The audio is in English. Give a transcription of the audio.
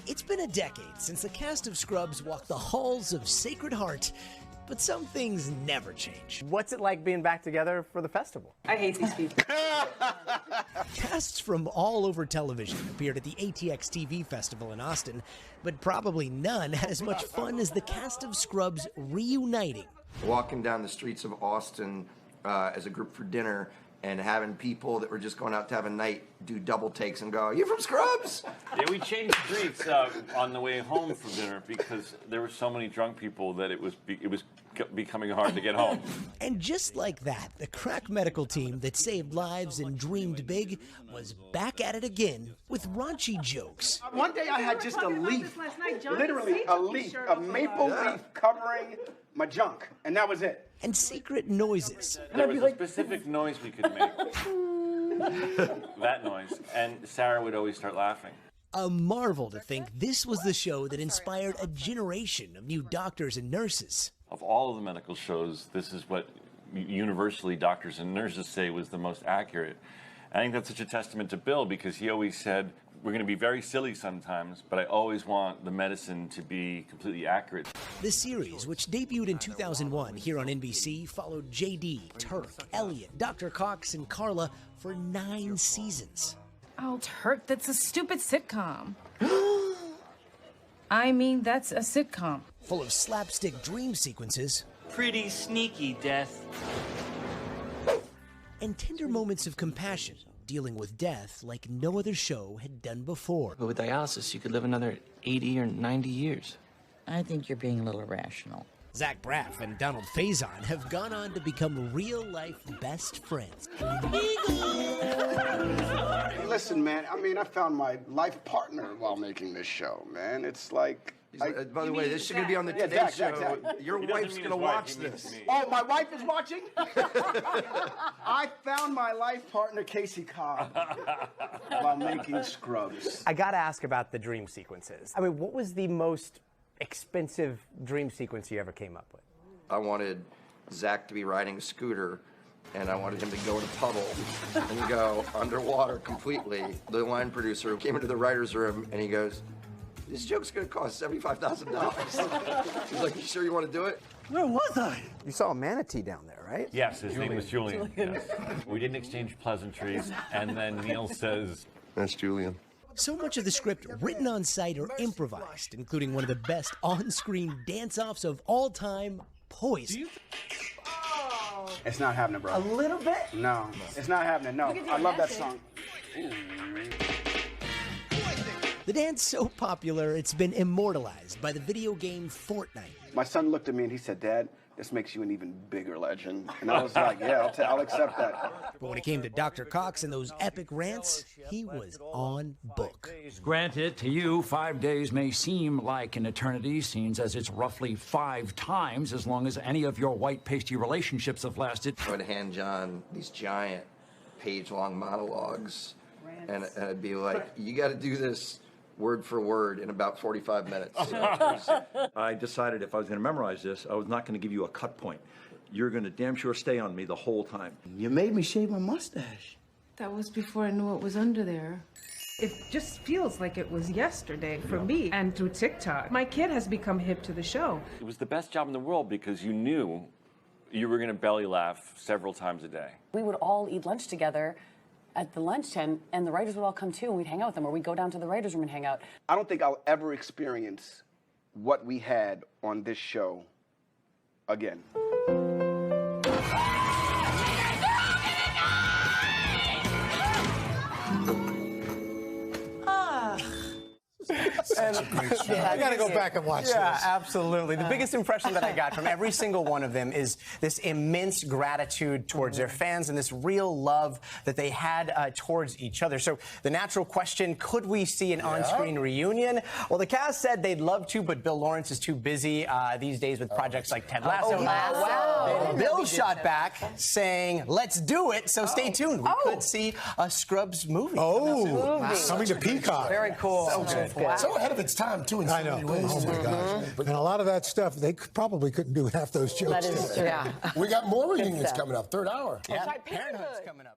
It's been a decade since the cast of Scrubs walked the halls of Sacred Heart, but some things never change. What's it like being back together for the festival? I hate these people. Casts from all over television appeared at the ATX TV Festival in Austin, but probably none had as much fun as the cast of Scrubs reuniting. Walking down the streets of Austin as a group for dinner and having people that were just going out to have a night do double takes and go, "You from Scrubs?" Yeah, we changed streets on the way home from dinner because there were so many drunk people that it was becoming hard to get home. And just like that, the crack medical team that saved lives and dreamed big was back at it again with raunchy jokes. One day I had just a leaf, literally a leaf, a maple leaf covering my junk, and that was it. And secret noises. There was a specific noise we could make. That noise. And Sarah would always start laughing. A marvel to think this was the show that inspired a generation of new doctors and nurses. Of all of the medical shows, this is what universally doctors and nurses say was the most accurate. I think that's such a testament to Bill because he always said, we're going to be very silly sometimes, but I always want the medicine to be completely accurate. The series, which debuted in 2001 here on NBC, followed JD, Turk, Elliot, Dr. Cox, and Carla for 9 seasons. Oh, Turk, that's a stupid sitcom. I mean, that's a sitcom. Full of slapstick dream sequences. Pretty sneaky, Death. And tender moments of compassion, dealing with death like no other show had done before. But with dialysis, you could live another 80 or 90 years. I think you're being a little irrational. Zach Braff and Donald Faison have gone on to become real-life best friends. Listen, man, I mean, I found my life partner while making this show, man. It's like... By the way, this is going to be on the Today Show. Your wife's going to watch this. Oh, my wife is watching? I found my life partner, Casey Cobb, while making Scrubs. I gotta ask about the dream sequences. I mean, what was the most expensive dream sequence you ever came up with? I wanted Zach to be riding a scooter, and I wanted him to go in a puddle and go underwater completely. The line producer came into the writer's room, and he goes, "This joke's gonna cost $75,000. He's like, "You sure you want to do it?" Where was I? You saw a manatee down there, right? Yes, his name was Julian. Yes. We didn't exchange pleasantries, and then Neil says, "That's Julian." So much of the script written on site or improvised, including one of the best on-screen dance-offs of all time, Poison. It's not happening, bro. A little bit? No, it's not happening. No, I love that song. The dance so popular, it's been immortalized by the video game Fortnite. My son looked at me and he said, "Dad, this makes you an even bigger legend." And I was like, yeah, I'll accept that. But when it came to Dr. Cox and those epic rants, he was on book. Granted, to you, 5 days may seem like an eternity, seems as it's roughly 5 times as long as any of your white pasty relationships have lasted. I would hand John these giant page-long monologues, and I'd be like, "You got to do this word for word in about 45 minutes. I decided if I was going to memorize this, I was not going to give you a cut point. You're going to damn sure stay on me the whole time. You made me shave my mustache. That was before I knew what was under there. It just feels like it was yesterday for me and through TikTok. My kid has become hip to the show. it was the best job in the world because you knew you were going to belly laugh several times a day. We would all eat lunch together at the lunch tent, and the writers would all come too, and we'd hang out with them, or we'd go down to the writers' room and hang out. I don't think I'll ever experience what we had on this show again. I gotta go back and watch this. Yeah, absolutely. The biggest impression that I got from every single one of them is this immense gratitude towards their fans and this real love that they had towards each other. So the natural question, could we see an on-screen reunion? Well, the cast said they'd love to, but Bill Lawrence is too busy these days with projects like Ted Lasso. Wow. Bill shot back saying, "Let's do it." So stay tuned. We could see a Scrubs movie. Coming to Peacock. Very cool. So ahead of its time, too, in so many ways. Oh, my gosh. And a lot of that stuff, they probably couldn't do half those jokes. That is true. We got more reunions coming up, third hour. Yeah, Parenthood's coming up.